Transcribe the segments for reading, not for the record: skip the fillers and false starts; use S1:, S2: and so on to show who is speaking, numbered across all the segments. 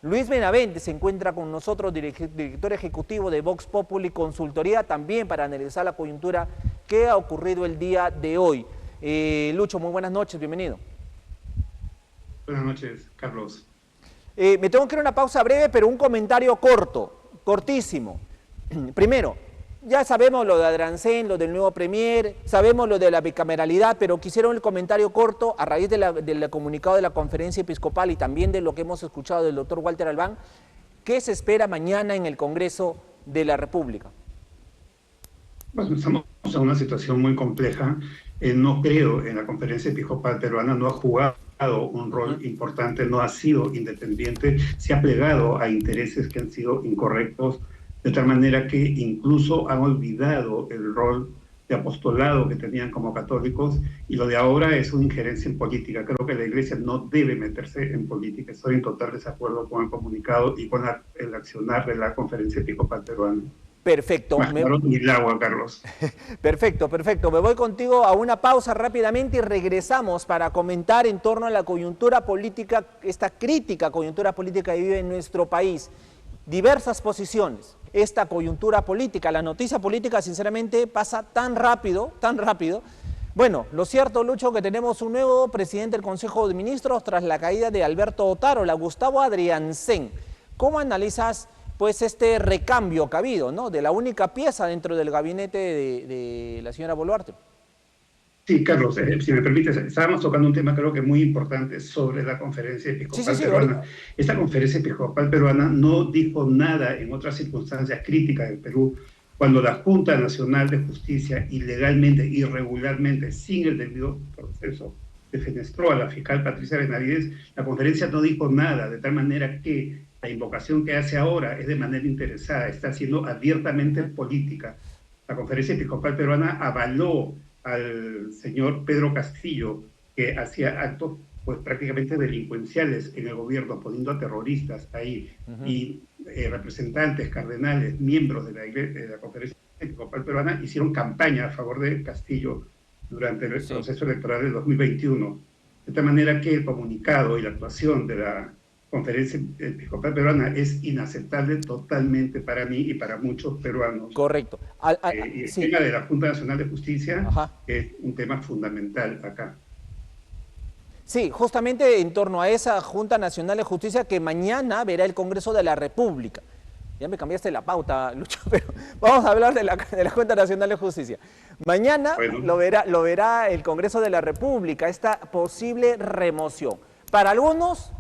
S1: Luis Benavente se encuentra con nosotros, director ejecutivo de Vox Populi Consultoría, también para analizar la coyuntura que ha ocurrido el día de hoy. Lucho, muy buenas noches, bienvenido.
S2: Buenas noches, Carlos.
S1: Me tengo que ir a una pausa breve, pero un comentario cortísimo. Primero, ya sabemos lo de Adrancén, lo del nuevo premier, sabemos lo de la bicameralidad, pero quisiera un comentario corto a raíz del comunicado de la conferencia episcopal y también de lo que hemos escuchado del doctor Walter Albán. ¿Qué se espera mañana en el Congreso de la República?
S2: Bueno, estamos en una situación muy compleja. No creo en la conferencia episcopal peruana, no ha jugado un rol importante, no ha sido independiente, se ha plegado a intereses que han sido incorrectos, de tal manera que incluso han olvidado el rol de apostolado que tenían como católicos, y lo de ahora es una injerencia en política. Creo que la Iglesia no debe meterse en política. Estoy en total desacuerdo con el comunicado y con el accionar de la conferencia episcopal peruana.
S1: Perfecto.
S2: Más claro ni el agua, Carlos.
S1: Perfecto, perfecto. Me voy contigo a una pausa rápidamente y regresamos para comentar en torno a la coyuntura política, esta crítica coyuntura política que vive en nuestro país. Diversas posiciones. Esta coyuntura política, la noticia política, sinceramente, pasa tan rápido. Bueno, lo cierto, Lucho, que tenemos un nuevo presidente del Consejo de Ministros tras la caída de Alberto Otárola, Gustavo Adriancén. ¿Cómo analizas pues este recambio que ha habido, ¿no?, de la única pieza dentro del gabinete de la señora Boluarte?
S2: Sí, Carlos, si me permites, estábamos tocando un tema creo que muy importante sobre la conferencia episcopal peruana. Esta conferencia episcopal peruana no dijo nada en otras circunstancias críticas del Perú, cuando la Junta Nacional de Justicia ilegalmente, irregularmente, sin el debido proceso, defenestró a la fiscal Patricia Benavides. La conferencia no dijo nada, de tal manera que la invocación que hace ahora es de manera interesada, está siendo abiertamente política. La conferencia episcopal peruana avaló al señor Pedro Castillo, que hacía actos pues prácticamente delincuenciales en el gobierno, poniendo a terroristas ahí, y representantes, cardenales, miembros de la conferencia episcopal peruana hicieron campaña a favor de Castillo durante el proceso electoral de 2021. De tal manera que el comunicado y la actuación de la conferencia episcopal peruana es inaceptable totalmente para mí y para muchos peruanos.
S1: Correcto.
S2: Y el tema de la Junta Nacional de Justicia es un tema fundamental acá.
S1: Sí, justamente en torno a esa Junta Nacional de Justicia que mañana verá el Congreso de la República. Ya me cambiaste la pauta, Lucho, pero vamos a hablar de la Junta Nacional de Justicia. Mañana lo verá el Congreso de la República, esta posible remoción. Para algunos,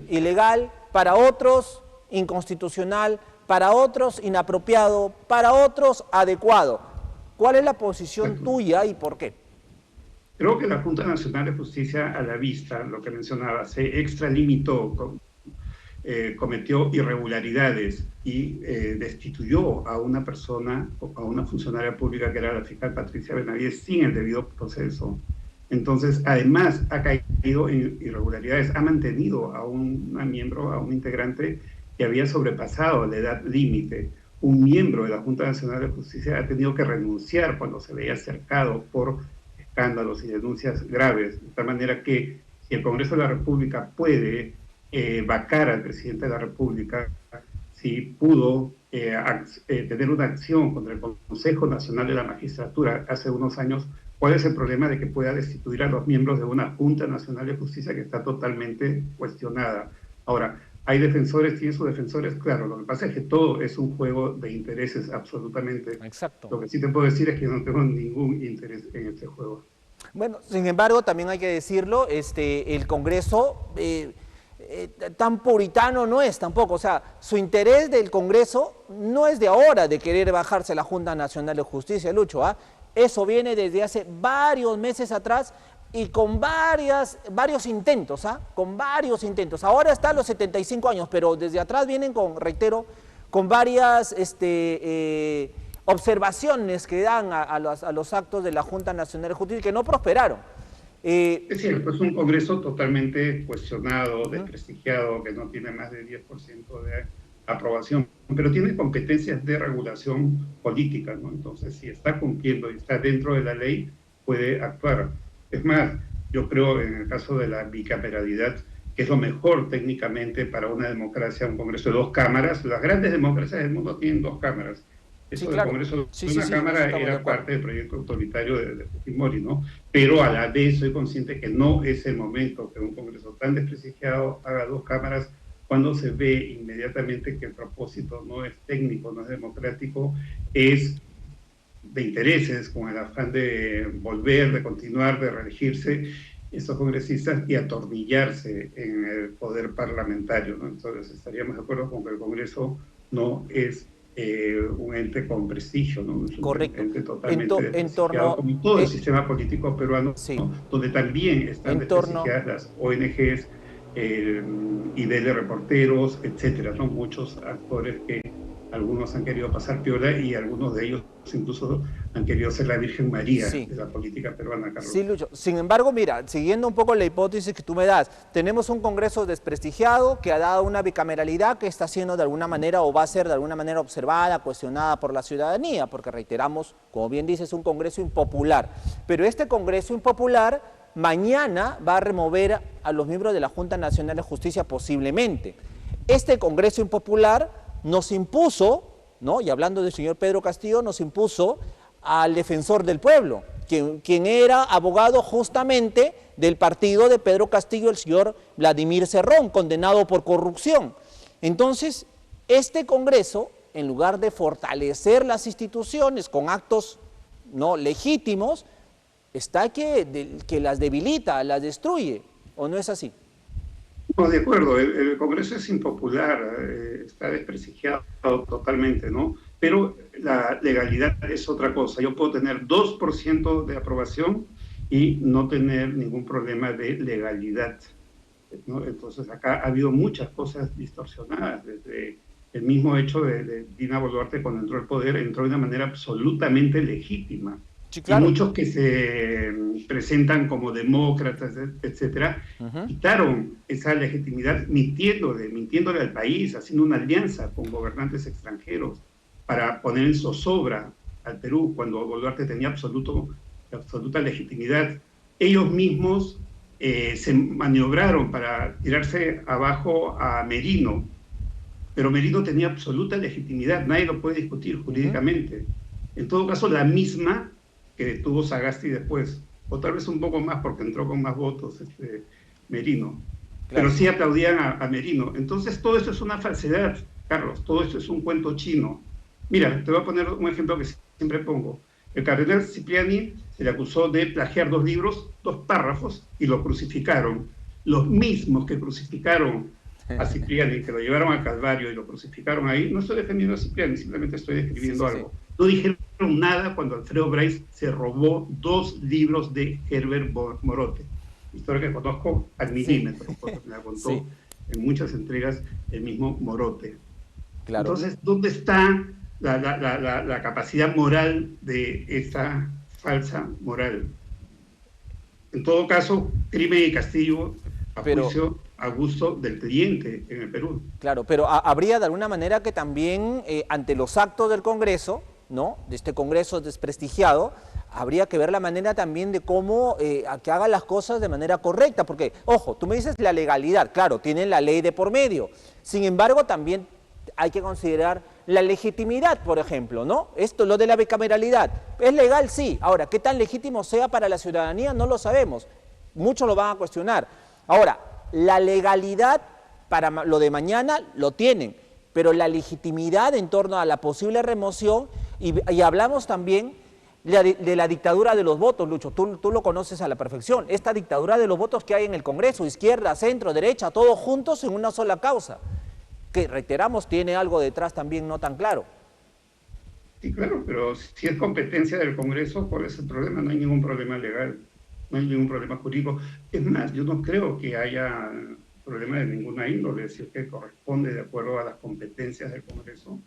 S1: ilegal, para otros, inconstitucional, para otros, inapropiado, para otros, adecuado. ¿Cuál es la posición tuya y por qué?
S2: Creo que la Junta Nacional de Justicia, a la vista, lo que mencionaba, se extralimitó, cometió irregularidades y destituyó a una persona, a una funcionaria pública que era la fiscal Patricia Benavides sin el debido proceso. Entonces, además, ha caído en irregularidades, ha mantenido a un miembro, a un integrante que había sobrepasado la edad límite. Un miembro de la Junta Nacional de Justicia ha tenido que renunciar cuando se veía cercado por escándalos y denuncias graves, de tal manera que si el Congreso de la República puede vacar al presidente de la República, si pudo tener una acción contra el Consejo Nacional de la Magistratura hace unos años, ¿cuál es el problema de que pueda destituir a los miembros de una Junta Nacional de Justicia que está totalmente cuestionada? Ahora, ¿hay defensores? ¿Tiene sus defensores? Claro, lo que pasa es que todo es un juego de intereses, absolutamente.
S1: Exacto.
S2: Lo que sí te puedo decir es que no tengo ningún interés en este juego.
S1: Bueno, sin embargo, también hay que decirlo, el Congreso tan puritano no es tampoco. O sea, su interés del Congreso no es de ahora, de querer bajarse la Junta Nacional de Justicia, Lucho, ¿ah? Eso viene desde hace varios meses atrás y con varios intentos, ¿ah? Con varios intentos. Ahora está a los 75 años, pero desde atrás vienen reitero, con varias observaciones que dan a los actos de la Junta Nacional de Justicia que no prosperaron.
S2: Es cierto, es un Congreso totalmente cuestionado, desprestigiado, que no tiene más de 10% de aprobación, pero tiene competencias de regulación política, ¿no? Entonces, si está cumpliendo y está dentro de la ley, puede actuar. Es más, yo creo, en el caso de la bicameralidad, que es lo mejor técnicamente para una democracia, un Congreso de 2 cámaras. Las grandes democracias del mundo tienen 2 cámaras. Eso
S1: Sí,
S2: del
S1: claro.
S2: Congreso
S1: Sí,
S2: de
S1: sí,
S2: una
S1: sí,
S2: cámara era parte del proyecto autoritario de Fujimori, ¿no? Pero a la vez soy consciente que no es el momento que un Congreso tan desprestigiado haga 2 cámaras cuando se ve inmediatamente que el propósito no es técnico, no es democrático, es de intereses, con el afán de volver, de continuar, de reelegirse estos congresistas y atornillarse en el poder parlamentario, ¿no? Entonces estaríamos de acuerdo con que el Congreso no es un ente con prestigio, ¿no? Es un
S1: Correcto.
S2: ente totalmente
S1: En
S2: desprestigiado,
S1: torno,
S2: como todo el sistema político peruano,
S1: sí,
S2: ¿no? Donde también están
S1: en torno,
S2: desprestigiadas las ONGs, IDL reporteros, etcétera, ¿no? Muchos actores que algunos han querido pasar piola y algunos de ellos incluso han querido ser la Virgen María
S1: sí.
S2: de la política peruana, Carlos.
S1: Sí, Lucho. Sin embargo, mira, siguiendo un poco la hipótesis que tú me das, tenemos un Congreso desprestigiado que ha dado una bicameralidad que está siendo de alguna manera o va a ser de alguna manera observada, cuestionada por la ciudadanía, porque reiteramos, como bien dices, un Congreso impopular. Pero este Congreso impopular mañana va a remover a los miembros de la Junta Nacional de Justicia posiblemente. Este Congreso impopular nos impuso, ¿no? Y hablando del señor Pedro Castillo, nos impuso al defensor del pueblo, quien era abogado justamente del partido de Pedro Castillo, el señor Vladimir Cerrón, condenado por corrupción. Entonces, este Congreso, en lugar de fortalecer las instituciones con actos no legítimos, está que las debilita, las destruye, ¿o no es así?
S2: No, de acuerdo, el Congreso es impopular, está desprestigiado totalmente, ¿no? Pero la legalidad es otra cosa. Yo puedo tener 2% de aprobación y no tener ningún problema de legalidad, ¿no? Entonces acá ha habido muchas cosas distorsionadas, desde el mismo hecho de Dina Boluarte cuando entró al poder, entró de una manera absolutamente legítima.
S1: Sí, claro.
S2: Y muchos que se presentan como demócratas, etcétera, quitaron esa legitimidad mintiéndole al país, haciendo una alianza con gobernantes extranjeros para poner en zozobra al Perú cuando Boluarte tenía absoluta legitimidad. Ellos mismos se maniobraron para tirarse abajo a Merino, pero Merino tenía absoluta legitimidad, nadie lo puede discutir jurídicamente. En todo caso, la misma que tuvo Sagasti después, o tal vez un poco más porque entró con más votos Merino, claro. Pero sí aplaudían a Merino. Entonces todo esto es una falsedad, Carlos, todo esto es un cuento chino. Mira, te voy a poner un ejemplo que siempre pongo. El cardenal Cipriani se le acusó de plagiar 2 libros, 2 párrafos, y lo crucificaron. Los mismos que crucificaron a Cipriani, que lo llevaron al Calvario y lo crucificaron ahí, no estoy defendiendo a Cipriani, simplemente estoy describiendo algo. No dijeron nada cuando Alfredo Bryce se robó 2 libros de Herbert Morote, historia que conozco al milímetro, porque me la contó en muchas entregas el mismo Morote. Claro. Entonces, ¿dónde está la capacidad moral de esta falsa moral? En todo caso, crimen y castigo a juicio, a gusto del cliente en el Perú.
S1: Claro, pero habría de alguna manera que también ante los actos del Congreso, ¿no? De este Congreso desprestigiado, habría que ver la manera también de cómo que haga las cosas de manera correcta, porque, ojo, tú me dices la legalidad, claro, tienen la ley de por medio, sin embargo también hay que considerar la legitimidad, por ejemplo, ¿no? Esto, lo de la bicameralidad, ¿es legal? Sí. Ahora, ¿qué tan legítimo sea para la ciudadanía? No lo sabemos, muchos lo van a cuestionar. Ahora, la legalidad para lo de mañana lo tienen, pero la legitimidad en torno a la posible remoción, y hablamos también de la dictadura de los votos, Lucho, tú lo conoces a la perfección, esta dictadura de los votos que hay en el Congreso, izquierda, centro, derecha, todos juntos en una sola causa, que reiteramos tiene algo detrás también no tan claro.
S2: Sí, claro, pero si es competencia del Congreso, ¿cuál es el problema? No hay ningún problema legal, no hay ningún problema jurídico. Es más, yo no creo que haya problema de ninguna índole, si es que corresponde de acuerdo a las competencias del Congreso.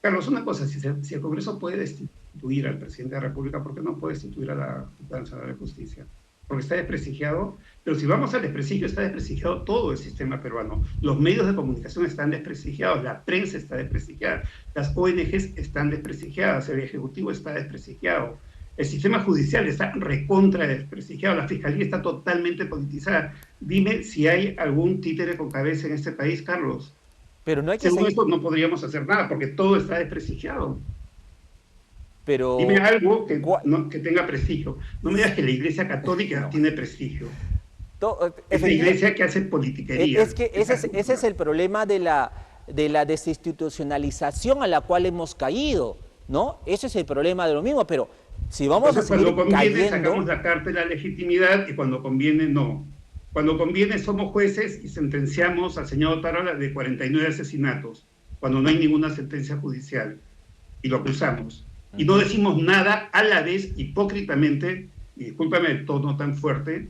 S2: Carlos, una cosa, si el Congreso puede destituir al presidente de la República, ¿por qué no puede destituir a la Junta Nacional de Justicia? Porque está desprestigiado, pero si vamos al desprestigio, está desprestigiado todo el sistema peruano. Los medios de comunicación están desprestigiados, la prensa está desprestigiada, las ONGs están desprestigiadas, el Ejecutivo está desprestigiado, El sistema judicial está recontra desprestigiado, la fiscalía está totalmente politizada. Dime si hay algún títere con cabeza en este país, Carlos.
S1: Pero no hay que
S2: Según
S1: seguir...
S2: esto no podríamos hacer nada porque todo está desprestigiado. Dime
S1: Pero...
S2: algo que tenga prestigio. No me digas que la Iglesia Católica
S1: No.
S2: tiene prestigio. Es la Iglesia que hace politiquería.
S1: Es que ese es el problema de la desinstitucionalización a la cual hemos caído, ¿no? Ese es el problema de lo mismo, pero si vamos
S2: Entonces,
S1: a seguir
S2: cuando conviene
S1: cayendo...
S2: sacamos la carta de la legitimidad y cuando conviene no. Cuando conviene somos jueces y sentenciamos al señor Otárola de 49 asesinatos, cuando no hay ninguna sentencia judicial, y lo acusamos. Y no decimos nada a la vez, hipócritamente, y discúlpame el tono tan fuerte,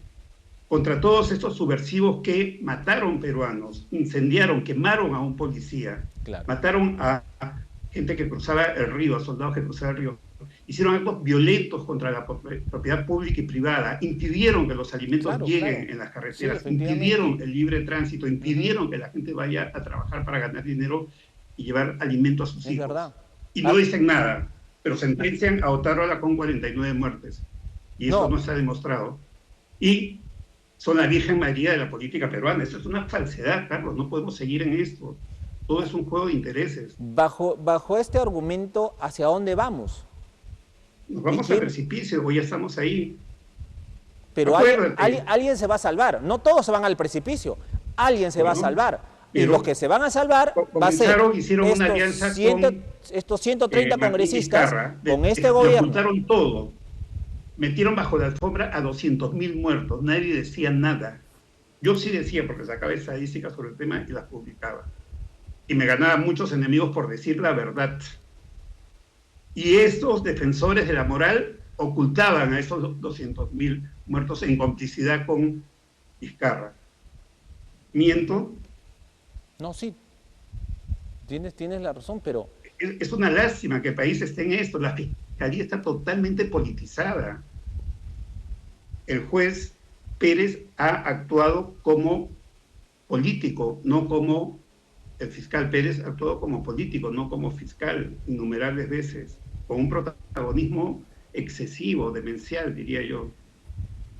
S2: contra todos estos subversivos que mataron peruanos, incendiaron, quemaron a un policía,
S1: Claro.
S2: mataron a gente que cruzaba el río, a soldados que cruzaban el río. Hicieron actos violentos contra la propiedad pública y privada, impidieron que los alimentos lleguen en las carreteras,
S1: sí,
S2: impidieron el libre tránsito, impidieron que la gente vaya a trabajar para ganar dinero y llevar alimento a sus hijos.
S1: Verdad.
S2: Y no dicen nada, pero sentencian a Otárola con 49 muertes. Y eso no está demostrado. Y son la Virgen María de la política peruana. Esto es una falsedad, Carlos. No podemos seguir en esto. Todo es un juego de intereses.
S1: Bajo este argumento, ¿hacia dónde vamos?
S2: Nos vamos al precipicio, o ya estamos ahí.
S1: Pero alguien se va a salvar. No todos se van al precipicio. Alguien se va a salvar. Y los que se van a salvar va a ser estos 130 congresistas con este gobierno.
S2: Ocultaron todo. Metieron bajo la alfombra a 200.000 muertos. Nadie decía nada. Yo sí decía, porque sacaba estadísticas sobre el tema y las publicaba. Y me ganaba muchos enemigos por decir la verdad. Y estos defensores de la moral ocultaban a esos 200.000 muertos en complicidad con Vizcarra. ¿Miento?
S1: No, sí. Tienes la razón, pero...
S2: Es una lástima que el país esté en esto. La fiscalía está totalmente politizada. El juez Pérez ha actuado como político, no como... El fiscal Pérez ha actuado como político, no como fiscal, innumerables veces, con un protagonismo excesivo, demencial, diría yo.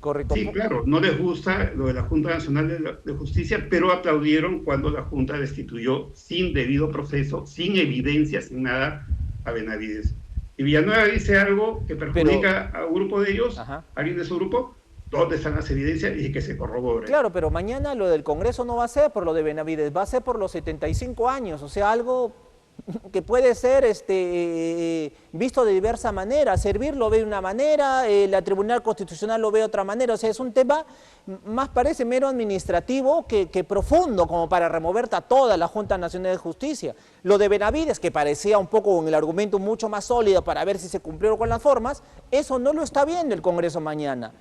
S1: Correcto.
S2: Sí, claro, no les gusta lo de la Junta Nacional de Justicia, pero aplaudieron cuando la Junta destituyó sin debido proceso, sin evidencia, sin nada, a Benavides. Y Villanueva dice algo que perjudica a un grupo de ellos, alguien de su grupo. ¿Dónde están las evidencias? Y que se corroboren.
S1: Claro, pero mañana lo del Congreso no va a ser por lo de Benavides, va a ser por los 75 años, o sea, algo que puede ser visto de diversa manera. Servir lo ve de una manera, la Tribunal Constitucional lo ve de otra manera, o sea, es un tema más parece mero administrativo que profundo, como para removerte a toda la Junta Nacional de Justicia. Lo de Benavides, que parecía un poco con el argumento mucho más sólido para ver si se cumplieron con las formas, eso no lo está viendo el Congreso mañana.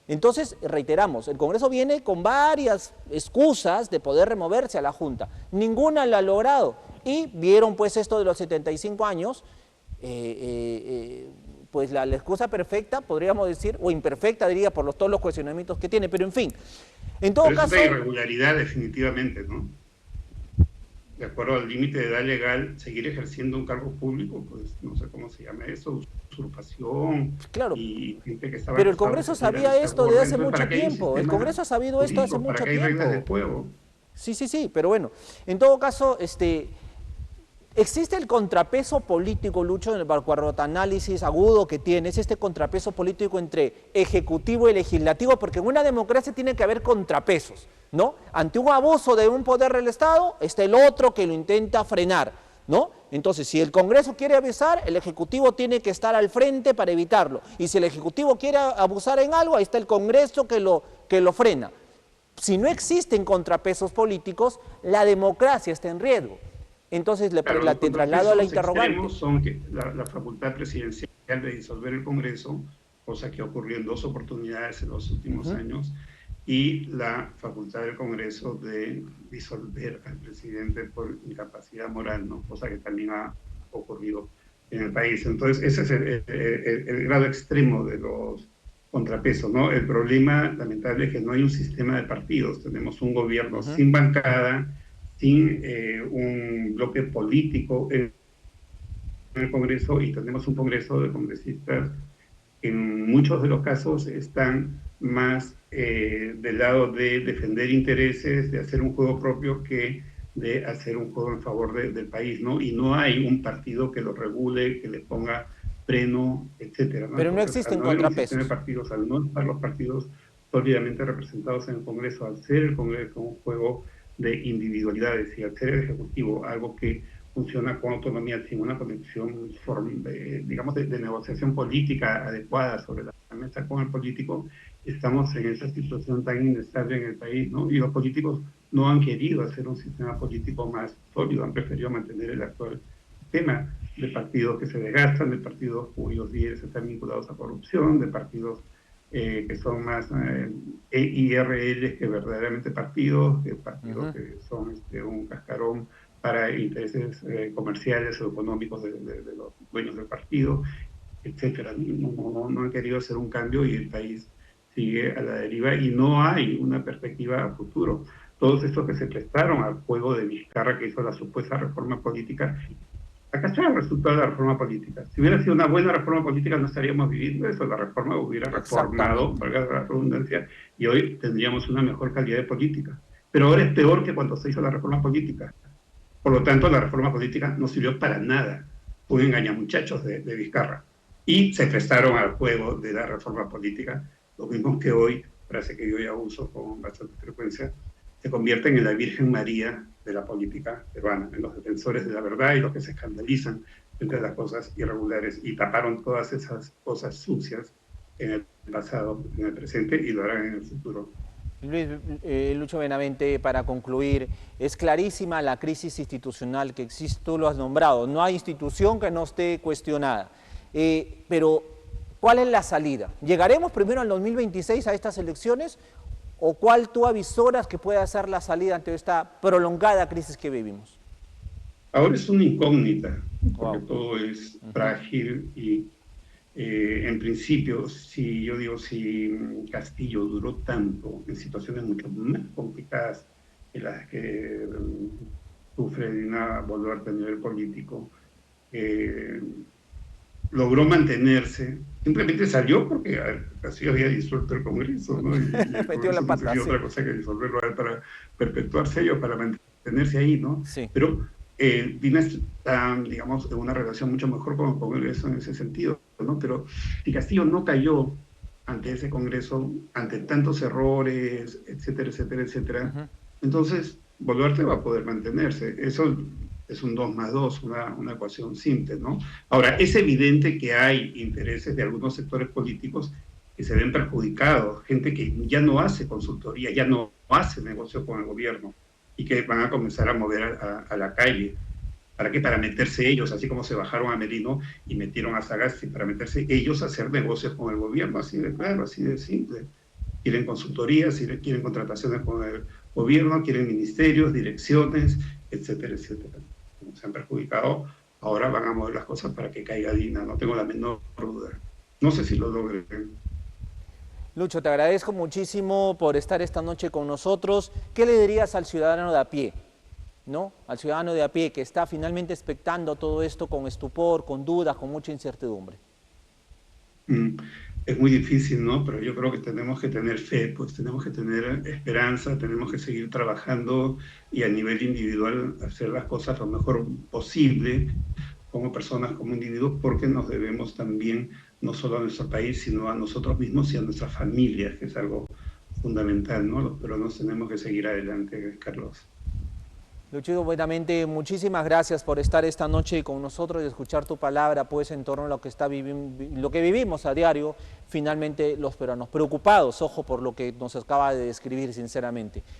S1: Entonces, reiteramos, el Congreso viene con varias excusas de poder removerse a la Junta. Ninguna la ha logrado. Y vieron pues esto de los 75 años, pues la excusa perfecta, podríamos decir, o imperfecta diría, por todos los cuestionamientos que tiene, pero en fin. En todo caso...
S2: Es una irregularidad definitivamente, ¿no? De acuerdo al límite de edad legal, seguir ejerciendo un cargo público, pues no sé cómo se llama eso, usurpación.
S1: Claro,
S2: y gente que estaba
S1: pero el Congreso sabía esto desde hace mucho tiempo. El Congreso ha sabido esto hace mucho tiempo.
S2: Hay reglas de juego.
S1: Sí, pero bueno, en todo caso, existe el contrapeso político, Lucho, en el análisis agudo que tienes, este contrapeso político entre ejecutivo y legislativo, porque en una democracia tiene que haber contrapesos, ¿no? Ante un abuso de un poder del Estado, está el otro que lo intenta frenar, ¿no? Entonces, si el Congreso quiere avisar, el Ejecutivo tiene que estar al frente para evitarlo. Y si el Ejecutivo quiere abusar en algo, ahí está el Congreso que lo frena. Si no existen contrapesos políticos, la democracia está en riesgo. Entonces, te traslado a la interrogante.
S2: Son que la facultad presidencial de disolver el Congreso, cosa que ocurrió en 2 oportunidades en los últimos años, y la facultad del Congreso de disolver al presidente por incapacidad moral, ¿no? Cosa que también ha ocurrido en el país. Entonces, ese es el grado extremo de los contrapesos, ¿no? El problema lamentable es que no hay un sistema de partidos. Tenemos un gobierno sin bancada, sin un bloque político en el Congreso, y tenemos un Congreso de congresistas en muchos de los casos están más del lado de defender intereses, de hacer un juego propio que de hacer un juego en favor del país, ¿no? Y no hay un partido que lo regule, que le ponga freno, etcétera, ¿no?
S1: Pero no
S2: Entonces, al
S1: existen
S2: no haber un sistema de
S1: contrapesos.
S2: partidos, al no estar los partidos sólidamente representados en el Congreso, al ser el Congreso un juego de individualidades y al ser el Ejecutivo algo que funciona con autonomía, sin una conexión, digamos, de negociación política adecuada sobre la mesa con el político, estamos en esa situación tan inestable en el país, ¿no? Y los políticos no han querido hacer un sistema político más sólido, han preferido mantener el actual sistema de partidos que se desgastan, de partidos cuyos líderes están vinculados a corrupción, de partidos que son más IRL que verdaderamente partidos, que partidos que son un cascarón para intereses comerciales o económicos de los dueños del partido, etcétera. No han querido hacer un cambio y el país sigue a la deriva y no hay una perspectiva a futuro. Todos estos que se prestaron al juego de Vizcarra que hizo la supuesta reforma política, acá está el resultado de la reforma política. Si hubiera sido una buena reforma política no estaríamos viviendo eso, la reforma hubiera reformado, valga la redundancia, y hoy tendríamos una mejor calidad de política. Pero ahora es peor que cuando se hizo la reforma política. Por lo tanto, la reforma política no sirvió para nada. Fue un engañamuchachos de Vizcarra. Y se prestaron al juego de la reforma política, lo mismo que hoy, frase que yo ya uso con bastante frecuencia, se convierten en la Virgen María de la política peruana, en los defensores de la verdad y los que se escandalizan entre las cosas irregulares y taparon todas esas cosas sucias en el pasado, en el presente y lo harán en el futuro.
S1: Lucho Benavente, para concluir, es clarísima la crisis institucional que existe, tú lo has nombrado, no hay institución que no esté cuestionada, pero ¿cuál es la salida? ¿Llegaremos primero al 2026 a estas elecciones o cuál tú avisoras que pueda ser la salida ante esta prolongada crisis que vivimos?
S2: Ahora es una incógnita, porque todo es frágil y en principio, si Castillo duró tanto en situaciones mucho más complicadas que las que sufre Dina Boluarte a nivel político, logró mantenerse, simplemente salió porque Castillo había disuelto el Congreso, ¿no? Y el Congreso no sería otra cosa que disolverlo para perpetuarse ello, para mantenerse ahí, ¿no?
S1: Sí.
S2: Pero Dina está, digamos, en una relación mucho mejor con el Congreso en ese sentido, ¿no? Pero si Castillo no cayó ante ese Congreso, ante tantos errores, etcétera, etcétera, etcétera, entonces Boluarte va a poder mantenerse. Eso es un 2 más 2, una ecuación simple, ¿no? Ahora, es evidente que hay intereses de algunos sectores políticos que se ven perjudicados, gente que ya no hace consultoría, ya no hace negocio con el gobierno, y que van a comenzar a mover a la calle. ¿Para qué? Para meterse ellos, así como se bajaron a Merino y metieron a Sagasti, para meterse ellos a hacer negocios con el gobierno, así de claro, así de simple. Quieren consultorías, quieren contrataciones con el gobierno, quieren ministerios, direcciones, etcétera, etcétera. Como se han perjudicado, ahora van a mover las cosas para que caiga Dina, no tengo la menor duda. No sé si lo logren.
S1: Lucho, te agradezco muchísimo por estar esta noche con nosotros. ¿Qué le dirías al ciudadano de a pie? ¿No? Al ciudadano de a pie que está finalmente expectando todo esto con estupor, con dudas, con mucha incertidumbre.
S2: Es muy difícil, ¿no? Pero yo creo que tenemos que tener fe, pues tenemos que tener esperanza, tenemos que seguir trabajando y a nivel individual hacer las cosas lo mejor posible como personas, como individuos, porque nos debemos también no solo a nuestro país, sino a nosotros mismos y a nuestras familias, que es algo fundamental, ¿no? Los peruanos tenemos que seguir adelante, Carlos.
S1: Luchito, buenamente, muchísimas gracias por estar esta noche con nosotros y escuchar tu palabra, pues, en torno a lo que lo que vivimos a diario, finalmente los peruanos. Preocupados, ojo, por lo que nos acaba de describir, sinceramente.